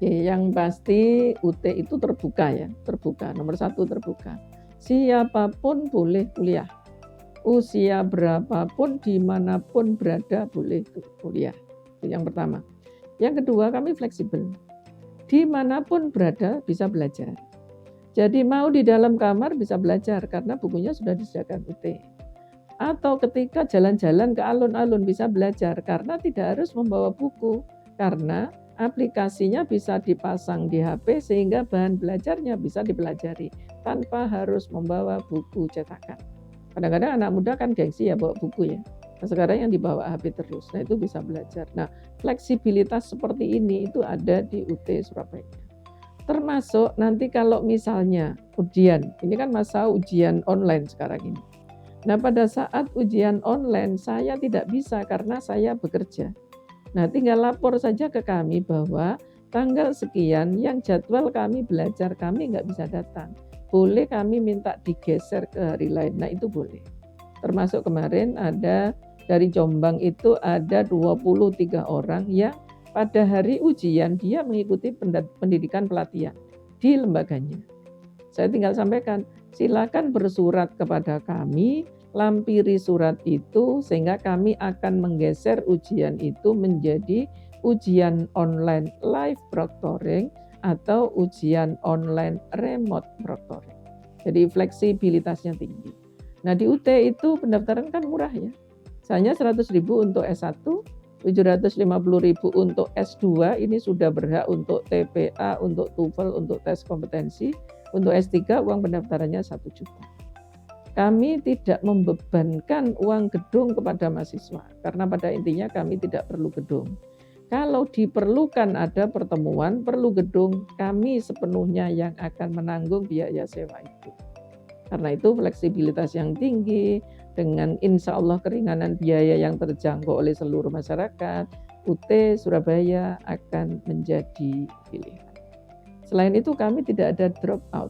Oke, yang pasti UT itu terbuka ya, terbuka, nomor 1 terbuka. Siapapun boleh kuliah, usia berapapun, dimanapun berada boleh kuliah, itu yang pertama. Yang kedua, kami fleksibel, dimanapun berada bisa belajar. Jadi mau di dalam kamar bisa belajar karena bukunya sudah disediakan UT. Atau ketika jalan-jalan ke alun-alun bisa belajar karena tidak harus membawa buku, karena aplikasinya bisa dipasang di HP sehingga bahan belajarnya bisa dipelajari tanpa harus membawa buku cetakan. Kadang-kadang anak muda kan gengsi ya bawa buku ya. Nah, sekarang yang dibawa HP terus, nah itu bisa belajar. Nah, fleksibilitas seperti ini itu ada di UT Surabaya. Termasuk nanti kalau misalnya ujian, ini kan masa ujian online sekarang ini. Nah, pada saat ujian online saya tidak bisa karena saya bekerja. Nah, tinggal lapor saja ke kami bahwa tanggal sekian yang jadwal kami belajar kami nggak bisa datang. Boleh kami minta digeser ke hari lain. Nah, itu boleh. Termasuk kemarin ada dari Jombang itu ada 23 orang yang pada hari ujian dia mengikuti pendidikan pelatihan di lembaganya. Saya tinggal sampaikan, silakan bersurat kepada kami, lampiri surat itu sehingga kami akan menggeser ujian itu menjadi ujian online live proctoring atau ujian online remote proctoring. Jadi fleksibilitasnya tinggi. Nah, di UT itu pendaftaran kan murah ya. Hanya 100.000 untuk S1, 750.000 untuk S2, ini sudah berhak untuk TPA, untuk TOEFL, untuk tes kompetensi. Untuk S3 uang pendaftarannya 1 juta. Kami tidak membebankan uang gedung kepada mahasiswa, karena pada intinya kami tidak perlu gedung. Kalau diperlukan ada pertemuan, perlu gedung, kami sepenuhnya yang akan menanggung biaya sewa itu. Karena itu fleksibilitas yang tinggi, dengan insya Allah keringanan biaya yang terjangkau oleh seluruh masyarakat, UT Surabaya akan menjadi pilihan. Selain itu kami tidak ada drop out.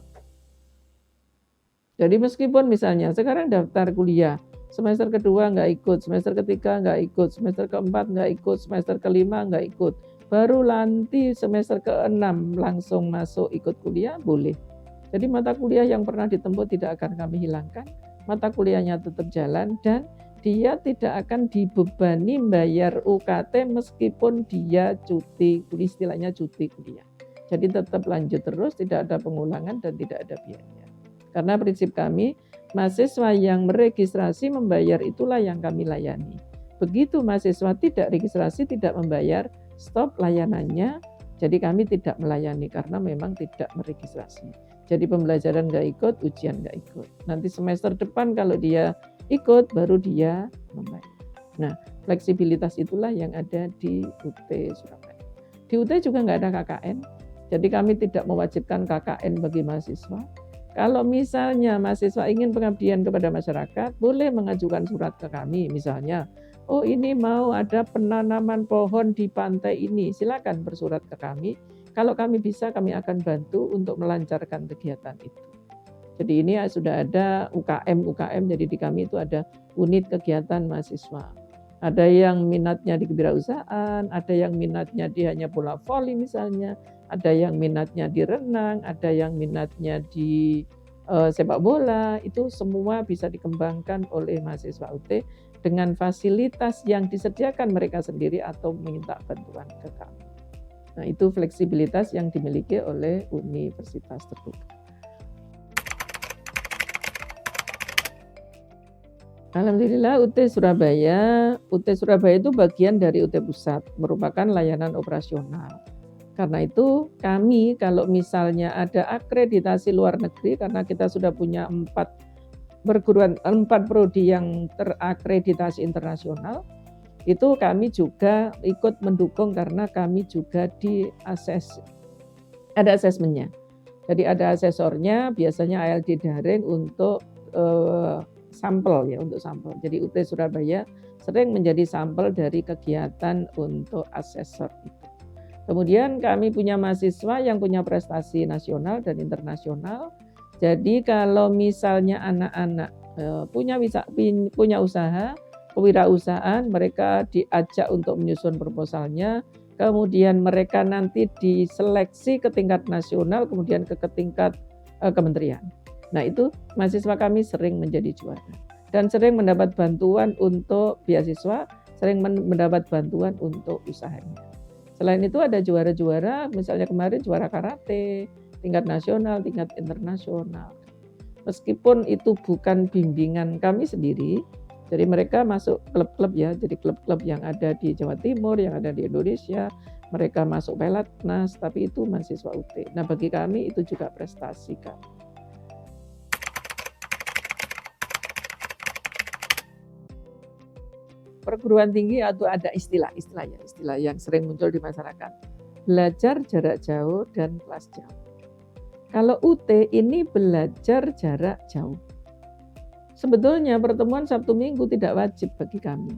Jadi meskipun misalnya sekarang daftar kuliah, semester kedua nggak ikut, semester ketiga nggak ikut, semester keempat nggak ikut, semester kelima nggak ikut, baru nanti semester keenam langsung masuk ikut kuliah, boleh. Jadi mata kuliah yang pernah ditempuh tidak akan kami hilangkan, mata kuliahnya tetap jalan dan dia tidak akan dibebani bayar UKT meskipun dia cuti, istilahnya cuti kuliah. Jadi tetap lanjut terus, tidak ada pengulangan dan tidak ada biaya. Karena prinsip kami, mahasiswa yang meregistrasi membayar itulah yang kami layani. Begitu mahasiswa tidak registrasi, tidak membayar, stop layanannya. Jadi kami tidak melayani karena memang tidak meregistrasi. Jadi pembelajaran nggak ikut, ujian nggak ikut. Nanti semester depan kalau dia ikut, baru dia membayar. Nah, fleksibilitas itulah yang ada di UT Surabaya. Di UT juga nggak ada KKN. Jadi kami tidak mewajibkan KKN bagi mahasiswa. Kalau misalnya mahasiswa ingin pengabdian kepada masyarakat, boleh mengajukan surat ke kami. Misalnya, oh ini mau ada penanaman pohon di pantai ini, silakan bersurat ke kami. Kalau kami bisa, kami akan bantu untuk melancarkan kegiatan itu. Jadi ini sudah ada UKM, jadi di kami itu ada unit kegiatan mahasiswa. Ada yang minatnya di kewirausahaan, ada yang minatnya di hanya bola voli misalnya, ada yang minatnya di renang, ada yang minatnya di sepak bola, itu semua bisa dikembangkan oleh mahasiswa UT dengan fasilitas yang disediakan mereka sendiri atau minta bantuan ke kami. Nah, itu fleksibilitas yang dimiliki oleh universitas terbuka. Alhamdulillah UT Surabaya itu bagian dari UT Pusat, merupakan layanan operasional. Karena itu kami kalau misalnya ada akreditasi luar negeri, karena kita sudah punya 4 prodi yang terakreditasi internasional, itu kami juga ikut mendukung karena kami juga ada asesmennya. Jadi ada asesornya, biasanya ALD daring untuk sampel ya, untuk sampel. Jadi UT Surabaya sering menjadi sampel dari kegiatan untuk asesor itu. Kemudian kami punya mahasiswa yang punya prestasi nasional dan internasional. Jadi kalau misalnya anak-anak punya usaha, kewirausahaan, mereka diajak untuk menyusun proposalnya, kemudian mereka nanti diseleksi ke tingkat nasional, kemudian ke tingkat kementerian. Nah, itu mahasiswa kami sering menjadi juara dan sering mendapat bantuan untuk beasiswa, sering mendapat bantuan untuk usahanya. Selain itu ada juara-juara, misalnya kemarin juara karate, tingkat nasional, tingkat internasional. Meskipun itu bukan bimbingan kami sendiri, jadi mereka masuk klub-klub ya, jadi klub-klub yang ada di Jawa Timur, yang ada di Indonesia, mereka masuk Pelatnas, tapi itu mahasiswa UT. Nah, bagi kami itu juga prestasi, Kak. Perguruan tinggi atau ada istilah yang sering muncul di masyarakat. Belajar jarak jauh dan kelas jauh. Kalau UT ini belajar jarak jauh. Sebetulnya pertemuan Sabtu Minggu tidak wajib bagi kami.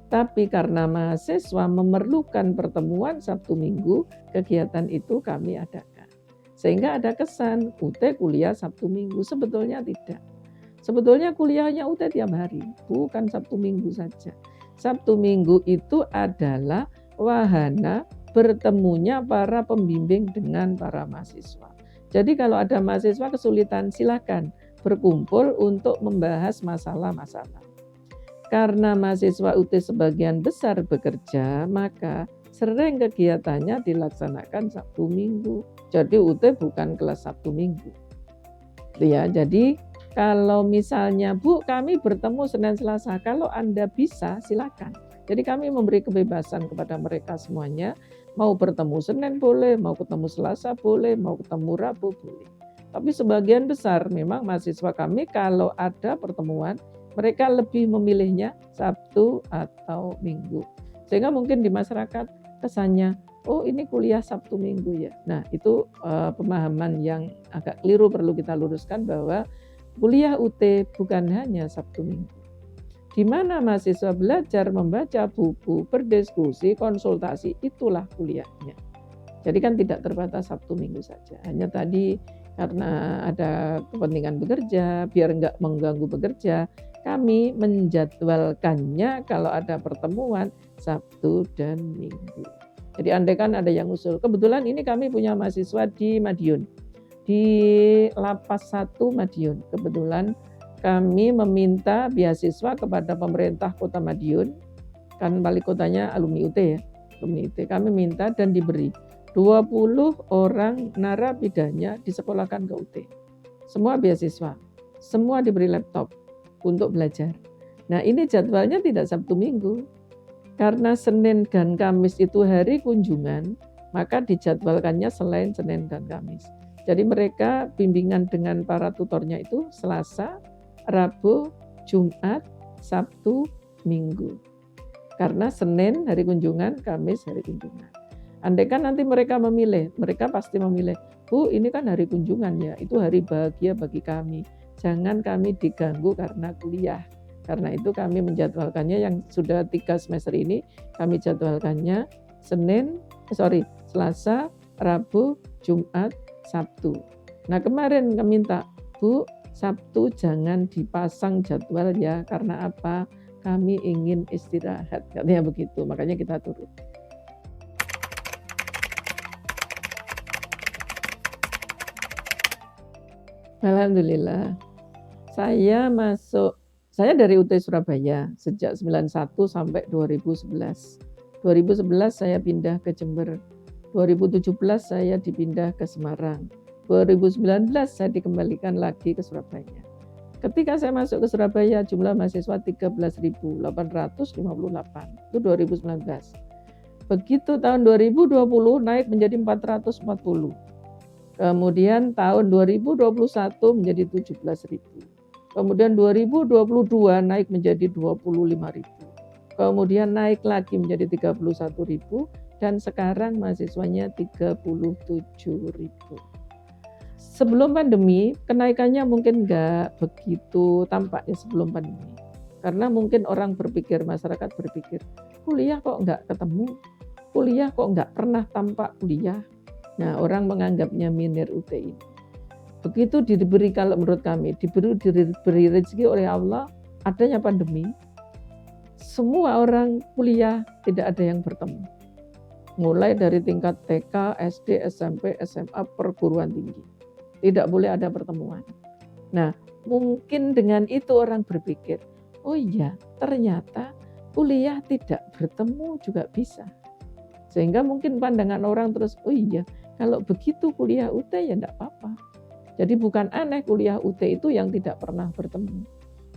Tapi karena mahasiswa memerlukan pertemuan Sabtu Minggu, kegiatan itu kami adakan. Sehingga ada kesan UT kuliah Sabtu Minggu, sebetulnya tidak. Sebetulnya kuliahnya UT tiap hari, bukan Sabtu Minggu saja. Sabtu Minggu itu adalah wahana bertemunya para pembimbing dengan para mahasiswa. Jadi kalau ada mahasiswa kesulitan, silakan berkumpul untuk membahas masalah-masalah. Karena mahasiswa UT sebagian besar bekerja, maka sering kegiatannya dilaksanakan Sabtu Minggu. Jadi UT bukan kelas Sabtu Minggu. Ya, jadi kalau misalnya, Bu, kami bertemu Senin Selasa, kalau Anda bisa silakan. Jadi kami memberi kebebasan kepada mereka semuanya, mau bertemu Senin boleh, mau ketemu Selasa boleh, mau ketemu Rabu boleh. Tapi sebagian besar memang mahasiswa kami kalau ada pertemuan, mereka lebih memilihnya Sabtu atau Minggu. Sehingga mungkin di masyarakat kesannya, oh ini kuliah Sabtu Minggu ya. Nah itu pemahaman yang agak keliru, perlu kita luruskan bahwa kuliah UT bukan hanya Sabtu Minggu. Di mana mahasiswa belajar membaca buku, berdiskusi, konsultasi, itulah kuliahnya. Jadi kan tidak terbatas Sabtu Minggu saja. Hanya tadi karena ada kepentingan bekerja, biar enggak mengganggu bekerja, kami menjadwalkannya kalau ada pertemuan Sabtu dan Minggu. Jadi andai kan ada yang usul, kebetulan ini kami punya mahasiswa di Madiun. Di Lapas 1 Madiun. Kebetulan kami meminta beasiswa kepada pemerintah Kota Madiun, kan wali kotanya alumni UT ya, alumni UT. Kami minta dan diberi 20 orang narapidanya disekolahkan ke UT. Semua beasiswa, semua diberi laptop untuk belajar. Nah ini jadwalnya tidak Sabtu Minggu, karena Senin dan Kamis itu hari kunjungan, maka dijadwalkannya selain Senin dan Kamis. Jadi mereka bimbingan dengan para tutornya itu Selasa, Rabu, Jumat, Sabtu, Minggu. Karena Senin hari kunjungan, Kamis hari kunjungan. Andai kan nanti mereka memilih, mereka pasti memilih, Bu ini kan hari kunjungan ya, itu hari bahagia bagi kami. Jangan kami diganggu karena kuliah. Karena itu kami menjadwalkannya yang sudah 3 semester ini, kami jadwalkannya Selasa, Rabu, Jumat, Sabtu. Nah kemarin kami minta, Bu, Sabtu jangan dipasang jadwal ya, karena apa? Kami ingin istirahat, katanya begitu, makanya kita turun. Alhamdulillah, saya dari UT Surabaya sejak 91 sampai 2011. 2011 saya pindah ke Jember. 2017 saya dipindah ke Semarang. 2019 saya dikembalikan lagi ke Surabaya. Ketika saya masuk ke Surabaya, jumlah mahasiswa 13.858. Itu 2019. Begitu tahun 2020 naik menjadi 440. Kemudian tahun 2021 menjadi 17.000. Kemudian 2022 naik menjadi 25.000. Kemudian naik lagi menjadi 31.000. Dan sekarang mahasiswanya 37.000. Sebelum pandemi, kenaikannya mungkin enggak begitu tampak ya sebelum pandemi. Karena mungkin orang berpikir, masyarakat berpikir, kuliah kok enggak ketemu? Kuliah kok enggak pernah tampak kuliah? Nah, orang menganggapnya minir UT ini. Begitu diberi, kalau menurut kami, diberi rezeki oleh Allah, adanya pandemi, semua orang kuliah tidak ada yang bertemu. mulai dari tingkat TK, SD, SMP, SMA, perguruan tinggi. Tidak boleh ada pertemuan. Nah, mungkin dengan itu orang berpikir, oh iya, ternyata kuliah tidak bertemu juga bisa. Sehingga mungkin pandangan orang terus, oh iya, kalau begitu kuliah UT ya enggak apa-apa. Jadi bukan aneh kuliah UT itu yang tidak pernah bertemu.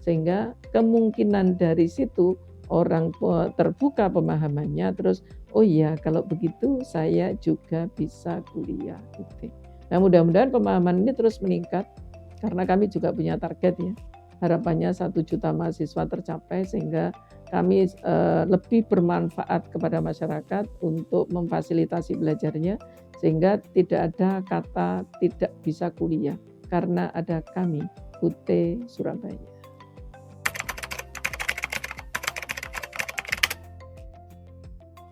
Sehingga kemungkinan dari situ orang terbuka pemahamannya terus, oh iya kalau begitu saya juga bisa kuliah UT. Nah mudah-mudahan pemahaman ini terus meningkat karena kami juga punya target ya. Harapannya 1 juta mahasiswa tercapai sehingga kami lebih bermanfaat kepada masyarakat untuk memfasilitasi belajarnya sehingga tidak ada kata tidak bisa kuliah karena ada kami UT Surabaya.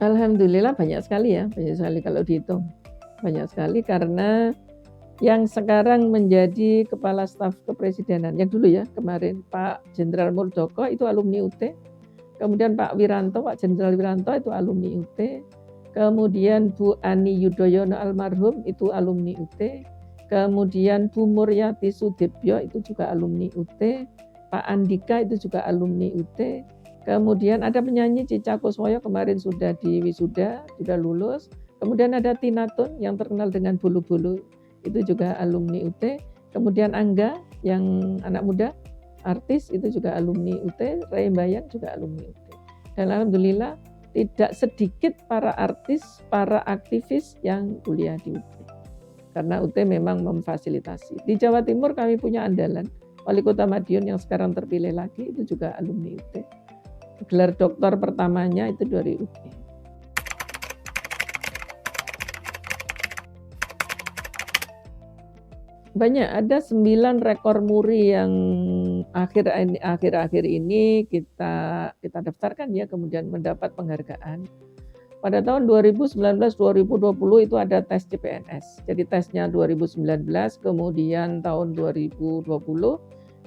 Alhamdulillah banyak sekali ya, banyak sekali kalau dihitung. Banyak sekali karena yang sekarang menjadi Kepala Staf Kepresidenan, yang dulu ya kemarin Pak Jenderal Muldoko itu alumni UT, kemudian Pak Wiranto, Pak Jenderal Wiranto itu alumni UT, kemudian Bu Ani Yudhoyono almarhum itu alumni UT, kemudian Bu Muryati Sudibyo itu juga alumni UT, Pak Andika itu juga alumni UT, kemudian ada penyanyi Cica Kuswoyo kemarin sudah di wisuda, sudah lulus, kemudian ada Tinatun yang terkenal dengan bulu-bulu itu juga alumni UT, kemudian Angga yang anak muda artis itu juga alumni UT, Ray Bayang juga alumni UT. Dan alhamdulillah tidak sedikit para artis, para aktivis yang kuliah di UT. Karena UT memang memfasilitasi. Di Jawa Timur kami punya andalan, Wali Kota Madiun yang sekarang terpilih lagi itu juga alumni UT. Gelar doktor pertamanya itu dari UT. Banyak, ada 9 rekor muri yang akhir-akhir ini kita daftarkan ya, kemudian mendapat penghargaan. Pada tahun 2019-2020 itu ada tes CPNS. Jadi tesnya 2019, kemudian tahun 2020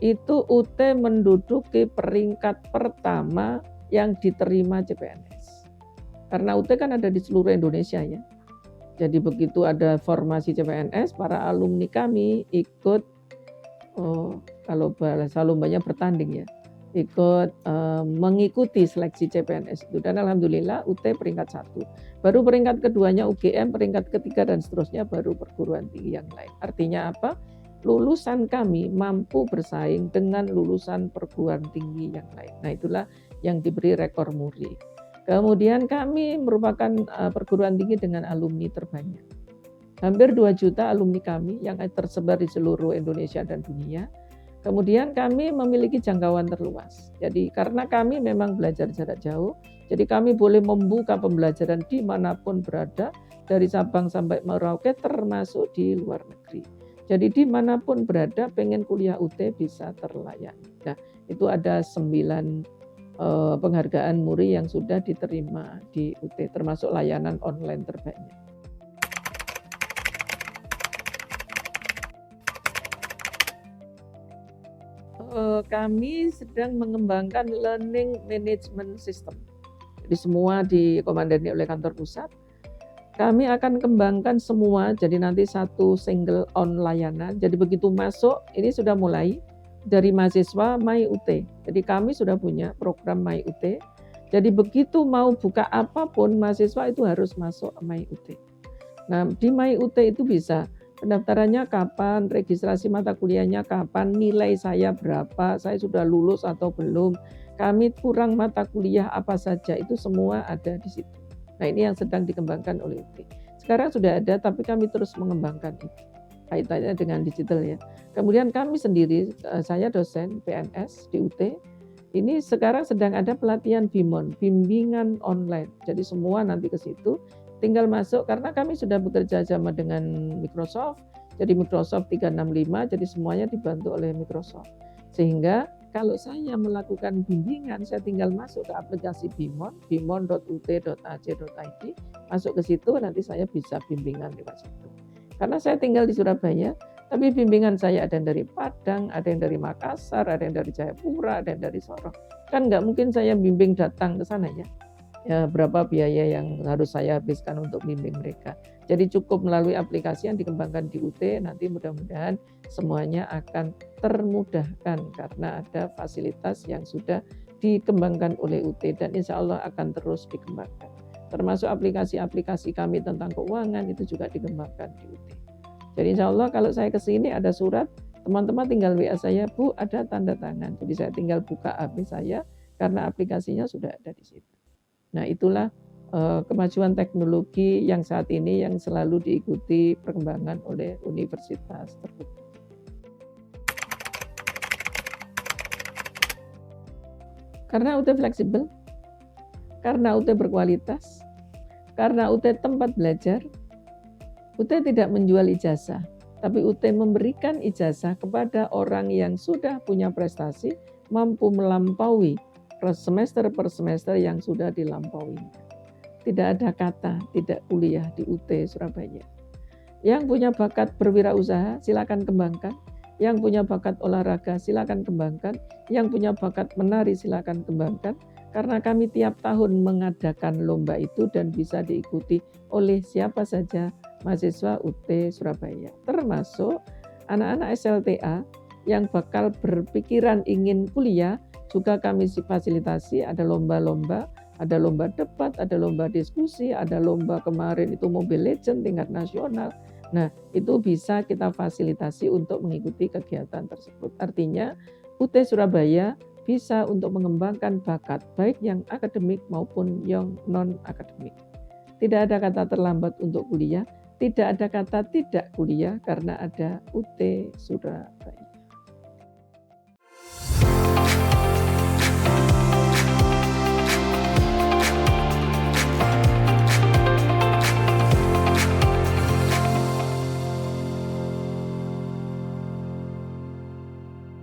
itu UT menduduki peringkat pertama yang diterima CPNS. Karena UT kan ada di seluruh Indonesia ya. Jadi begitu ada formasi CPNS, para alumni kami ikut, kalau bahasa lombanya bertanding ya, ikut mengikuti seleksi CPNS itu. Dan alhamdulillah UT peringkat 1. Baru peringkat keduanya UGM, peringkat ketiga dan seterusnya baru perguruan tinggi yang lain. Artinya apa? Lulusan kami mampu bersaing dengan lulusan perguruan tinggi yang lain. Nah itulah yang diberi rekor muri. Kemudian kami merupakan perguruan tinggi dengan alumni terbanyak. Hampir 2 juta alumni kami yang tersebar di seluruh Indonesia dan dunia. Kemudian kami memiliki jangkauan terluas. Jadi karena kami memang belajar jarak jauh, jadi kami boleh membuka pembelajaran dimanapun berada, dari Sabang sampai Merauke termasuk di luar negeri. Jadi dimanapun berada pengen kuliah UT bisa terlayani. Nah itu ada 9 penghargaan muri yang sudah diterima di UT, termasuk layanan online terbanyak. Kami sedang mengembangkan learning management system. Jadi semua dikomandani oleh kantor pusat. Kami akan kembangkan semua, jadi nanti satu single on layanan. Jadi begitu masuk, ini sudah mulai dari mahasiswa My UT. Jadi kami sudah punya program My UT. Jadi begitu mau buka apapun, mahasiswa itu harus masuk My UT. Nah, di My UT itu bisa pendaftarannya kapan, registrasi mata kuliahnya kapan, nilai saya berapa, saya sudah lulus atau belum, kami kurang mata kuliah apa saja, itu semua ada di situ. Nah, ini yang sedang dikembangkan oleh UT. Sekarang sudah ada, tapi kami terus mengembangkan itu. Kaitannya dengan digital ya. Kemudian kami sendiri, saya dosen PNS di UT, ini sekarang sedang ada pelatihan BIMON, bimbingan online. Jadi semua nanti ke situ, tinggal masuk karena kami sudah bekerja sama dengan Microsoft, jadi Microsoft 365, jadi semuanya dibantu oleh Microsoft. Sehingga kalau saya melakukan bimbingan, saya tinggal masuk ke aplikasi BIMON, bimon.ut.ac.id, masuk ke situ nanti saya bisa bimbingan lewat situ. Karena saya tinggal di Surabaya, tapi bimbingan saya ada yang dari Padang, ada yang dari Makassar, ada yang dari Jayapura, ada yang dari Sorong. Kan nggak mungkin saya bimbing datang ke sana ya. ya, berapa biaya yang harus saya habiskan untuk bimbing mereka. Jadi cukup melalui aplikasi yang dikembangkan di UT, nanti mudah-mudahan semuanya akan termudahkan karena ada fasilitas yang sudah dikembangkan oleh UT dan insya Allah akan terus dikembangkan. Termasuk aplikasi-aplikasi kami tentang keuangan itu juga dikembangkan di UT. Jadi insya Allah kalau saya ke sini ada surat, teman-teman tinggal WA saya, Bu ada tanda tangan. Jadi saya tinggal buka HP saya karena aplikasinya sudah ada di situ. Nah itulah kemajuan teknologi yang saat ini yang selalu diikuti perkembangan oleh universitas terbuka. Karena UT fleksibel, karena UT berkualitas, karena UT tempat belajar, UT tidak menjual ijazah, tapi UT memberikan ijazah kepada orang yang sudah punya prestasi, mampu melampaui semester per semester yang sudah dilampaui. Tidak ada kata tidak kuliah di UT Surabaya. Yang punya bakat berwirausaha silakan kembangkan. Yang punya bakat olahraga silakan kembangkan. Yang punya bakat menari silakan kembangkan. Karena kami tiap tahun mengadakan lomba itu dan bisa diikuti oleh siapa saja mahasiswa UT Surabaya. Termasuk anak-anak SLTA yang bakal berpikiran ingin kuliah juga kami fasilitasi, ada lomba-lomba, ada lomba debat, ada lomba diskusi, ada lomba kemarin itu Mobile Legends tingkat nasional. Nah, itu bisa kita fasilitasi untuk mengikuti kegiatan tersebut. Artinya, UT Surabaya bisa untuk mengembangkan bakat baik yang akademik maupun yang non-akademik. Tidak ada kata terlambat untuk kuliah, tidak ada kata tidak kuliah karena ada UT Surabaya.